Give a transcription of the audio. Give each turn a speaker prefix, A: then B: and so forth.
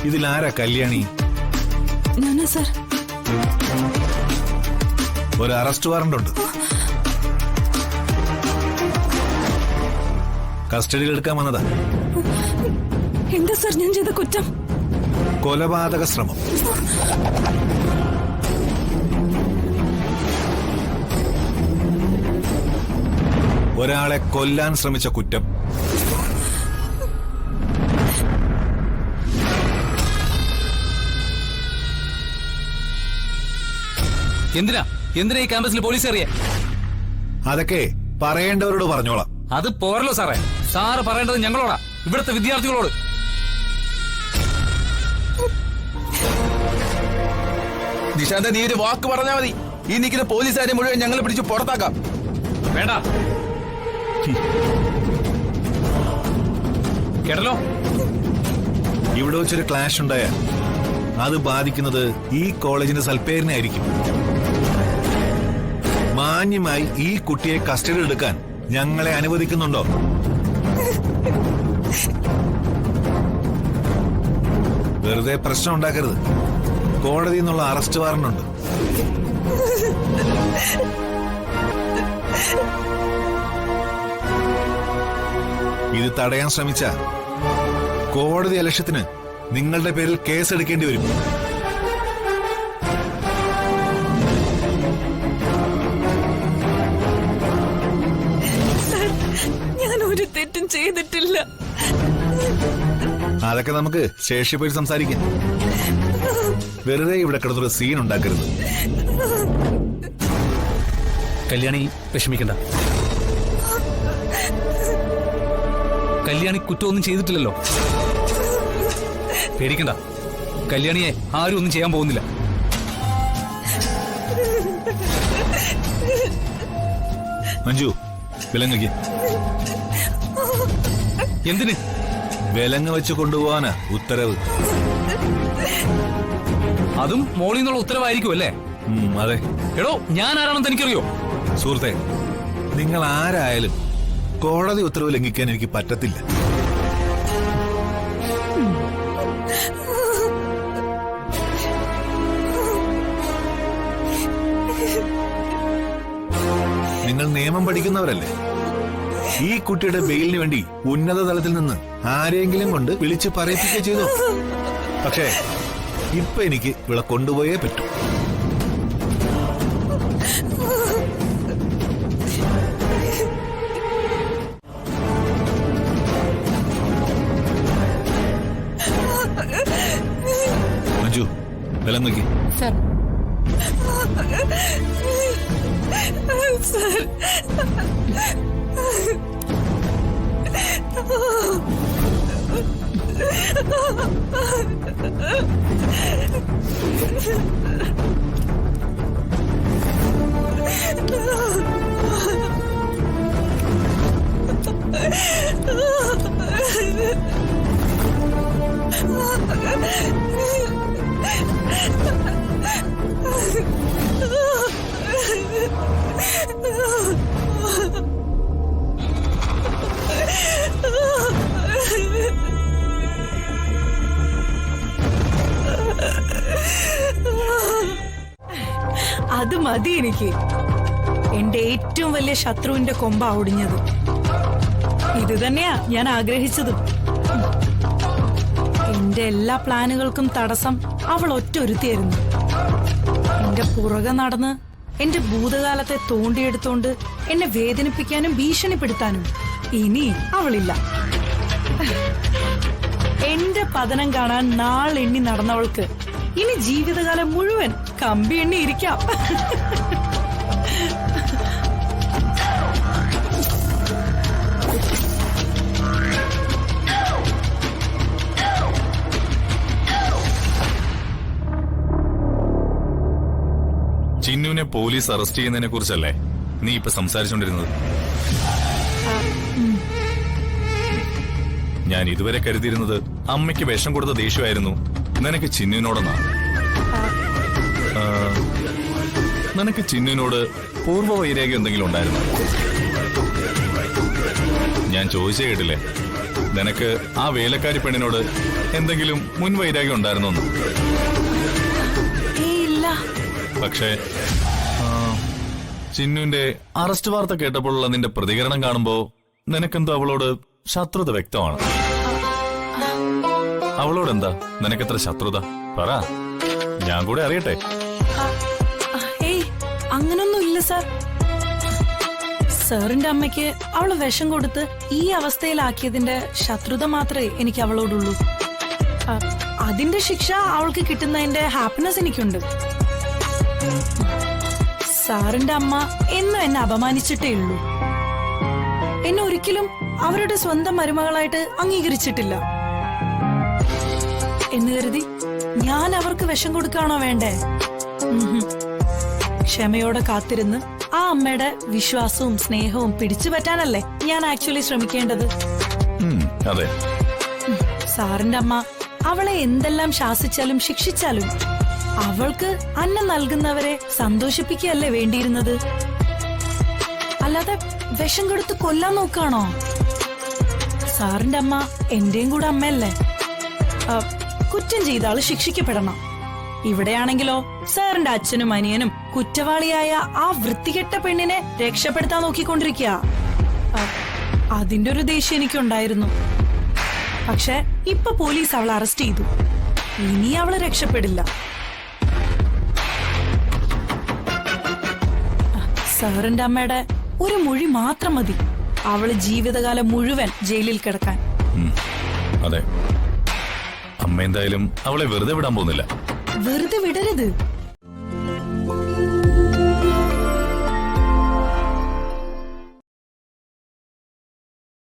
A: ഇതിലാരാ കല്യാണി?
B: ഞാനാ സാർ.
A: ഒരു arrest warrant ഉണ്ട്. കസ്റ്റഡിയിൽ എടുക്കാൻ വന്നതാ.
B: എന്താ സാർ ഞാൻ ചെയ്ത കുറ്റം?
A: കൊലപാതക ശ്രമം. ഒരാളെ കൊല്ലാൻ ശ്രമിച്ച കുറ്റം.
C: എന്തിനാ ഈ ക്യാമ്പസിൽ പോലീസ് അറിയാ?
A: അതൊക്കെ പറയേണ്ടവരോട് പറഞ്ഞോളാം.
C: അത് പോരല്ലോ സാറേ. സാറ് പറയേണ്ടത് ഞങ്ങളോടാ, ഇവിടുത്തെ വിദ്യാർത്ഥികളോട്.
D: നിശാന്ത, നീ ഒരു വാക്ക് പറഞ്ഞാ മതി, ഈ നിൽക്കുന്ന പോലീസുകാരെ മുഴുവൻ ഞങ്ങൾ പിടിച്ച് പുറത്താക്കാം.
C: വേണ്ട, കേട്ടല്ലോ.
A: ഇവിടെ വെച്ചൊരു ക്ലാഷ് ഉണ്ടായാൽ അത് ബാധിക്കുന്നത് ഈ കോളേജിന്റെ സൽപ്പേരിനെ ആയിരിക്കും. മാന്യമായി ഈ കുട്ടിയെ കസ്റ്റഡിയിൽ എടുക്കാൻ ഞങ്ങളെ അനുവദിക്കുന്നുണ്ടോ? വെറുതെ പ്രശ്നം ഉണ്ടാക്കരുത്. കോടതിയിൽ നിന്നുള്ള അറസ്റ്റ് വാറണ്ട് ഉണ്ട്. ഇത് തടയാൻ ശ്രമിച്ച കോടതി അലക്ഷ്യത്തിന് നിങ്ങളുടെ പേരിൽ കേസെടുക്കേണ്ടി വരും.
B: ഞാൻ ഒരു തെറ്റും ചെയ്തിട്ടില്ല.
A: അതൊക്കെ നമുക്ക് ശേഷി പോയി സംസാരിക്കാം. വെറുതെ ഇവിടെ കിടന്നൊരു സീൻ ഉണ്ടാക്കരുത്.
C: കല്യാണി വിഷമിക്കണ്ട. കല്യാണി കുറ്റമൊന്നും ചെയ്തിട്ടില്ലല്ലോ. പേടിക്കണ്ട, കല്യാണിയെ ആരും ഒന്നും ചെയ്യാൻ പോകുന്നില്ല.
A: മഞ്ജു, വിലങ്ങ്.
C: എന്തിന്?
A: വിലങ്ങ് വെച്ച് കൊണ്ടുപോവാനാ ഉത്തരവ്.
C: അതും മോളിൽ നിന്നുള്ള ഉത്തരവായിരിക്കും അല്ലേ?
A: അതെ.
C: എടോ, ഞാൻ ആരാണെന്ന് എനിക്കറിയോ?
A: സുഹൃത്തെ, നിങ്ങൾ ആരായാലും കോടതി ഉത്തരവ് ലംഘിക്കാൻ എനിക്ക് പറ്റത്തില്ല. നിങ്ങൾ നിയമം പഠിക്കുന്നവരല്ലേ? ഈ കുട്ടിയുടെ ബെയിലിന് വേണ്ടി ഉന്നത തലത്തിൽ നിന്ന് ആരെങ്കിലും കൊണ്ട് വിളിച്ച് പറയിപ്പിക്കുക ചെയ്തു. പക്ഷേ ഇപ്പൊ എനിക്ക് ഇവിടെ കൊണ്ടുപോയേ പറ്റൂ. മഞ്ജു, ബലം നോക്കി.
B: സാർ, സാർ, അത് മതി എനിക്ക്. എന്റെ ഏറ്റവും വലിയ ശത്രുവിന്റെ കൊമ്പ ഒടിഞ്ഞത്. ഇത് തന്നെയാ ഞാൻ ആഗ്രഹിച്ചതും. എന്റെ എല്ലാ പ്ലാനുകൾക്കും തടസ്സം അവൾ ഒറ്റൊരുത്തിയായിരുന്നു. എന്റെ പുറകെ നടന്ന് എന്റെ ഭൂതകാലത്തെ തോണ്ടിയെടുത്തോണ്ട് എന്നെ വേദനിപ്പിക്കാനും ഭീഷണിപ്പെടുത്താനും ഇനി അവളില്ല. എന്റെ പതനം കാണാൻ നാളെണ്ണി നടന്നവൾക്ക് ഇനി ജീവിതകാലം മുഴുവൻ കമ്പി എണ്ണി ഇരിക്കാം.
E: ചിന്നുവിനെ പോലീസ് അറസ്റ്റ് ചെയ്യുന്നതിനെ കുറിച്ചല്ലേ നീ ഇപ്പൊ സംസാരിച്ചോണ്ടിരുന്നത്? ഞാൻ ഇതുവരെ കരുതിയിരുന്നത് അമ്മയ്ക്ക് വിഷം കൊടുത്ത ദേഷ്യമായിരുന്നു നിനക്ക് ചിന്നുവിനോടെന്നാ. നിനക്ക് ചിന്നുവിനോട് പൂർവ്വ വൈരാഗ്യം എന്തെങ്കിലും ഉണ്ടായിരുന്നു? ഞാൻ ചോദിച്ചേ കേട്ടില്ലേ? നിനക്ക് ആ വേലക്കാരി പെണ്ണിനോട് എന്തെങ്കിലും മുൻവൈരാഗ്യം ഉണ്ടായിരുന്നോന്ന്.
B: ഇല്ല.
E: പക്ഷേ ചിന്നുവിന്റെ അറസ്റ്റ് വാർത്ത കേട്ടപ്പോഴുള്ള നിന്റെ പ്രതികരണം കാണുമ്പോ നിനക്കെന്തോ അവളോട് ശത്രുത വ്യക്തമാണ്. അവളോടെന്താ നിനക്കെത്ര ശത്രുത? പറ, ഞാൻ കൂടെ അറിയട്ടെ.
B: അങ്ങനൊന്നും ഇല്ല സാർ. സാറിന്റെ അമ്മയ്ക്ക് അവള് വിഷം കൊടുത്ത് ഈ അവസ്ഥയിലാക്കിയതിന്റെ ശത്രുത മാത്രമേ എനിക്ക് അവളോടുള്ളൂ. അതിന്റെ ശിക്ഷ അവൾക്ക് കിട്ടുന്നതിന്റെ ഹാപ്പിനെസ് എനിക്കുണ്ട്. സാറിന്റെ അമ്മ എന്നും എന്നെ അപമാനിച്ചിട്ടേ ഉള്ളൂ. എന്നെ ഒരിക്കലും അവരുടെ സ്വന്തം മരുമകളായിട്ട് അംഗീകരിച്ചിട്ടില്ല. എന്ന് കരുതി ഞാൻ അവർക്ക് വിഷം കൊടുക്കാണോ വേണ്ടേ? ക്ഷമയോടെ കാത്തിരുന്ന് ആ അമ്മയുടെ വിശ്വാസവും സ്നേഹവും പിടിച്ചു പറ്റാനല്ലേ ഞാൻ ആക്ച്വലി ശ്രമിക്കേണ്ടത്.
E: അതെ.
B: സാറിന്റെ അമ്മ അവളെ എന്തെല്ലാം ശാസിച്ചാലും ശിക്ഷിച്ചാലും അവൾക്ക് അന്നം നൽകുന്നവരെ സന്തോഷിപ്പിക്കുകയല്ലേ വേണ്ടിയിരുന്നത്. അല്ലാതെ വിഷം കൊടുത്ത് കൊല്ലാൻ നോക്കാണോ? സാറിന്റെ അമ്മ എന്റെയും കൂടെ അമ്മയല്ലേ. കുറ്റം ചെയ്ത ആള് ശിക്ഷിക്കപ്പെടണം. ഇവിടെയാണെങ്കിലോ സാറിന്റെ അച്ഛനും അനിയനും കുറ്റവാളിയായ ആ വൃത്തികെട്ട പെണ്ണിനെ രക്ഷപ്പെടുത്താൻ നോക്കിക്കൊണ്ടിരിക്കുക. അതിന്റെ ഒരു ദേഷ്യം എനിക്കുണ്ടായിരുന്നു. പക്ഷെ ഇപ്പൊ പോലീസ് അവളെ അറസ്റ്റ് ചെയ്തു. ഇനി അവള് രക്ഷപ്പെടില്ല. സാറിന്റെ അമ്മയുടെ ഒരു മൊഴി മാത്രം മതി അവള് ജീവിതകാലം മുഴുവൻ ജയിലിൽ കിടക്കാൻ.
E: അതെ, അമ്മ എന്തായാലും അവളെ വെറുതെ വിടാൻ പോകുന്നില്ല.
B: വെറുതെ വിടരുത്.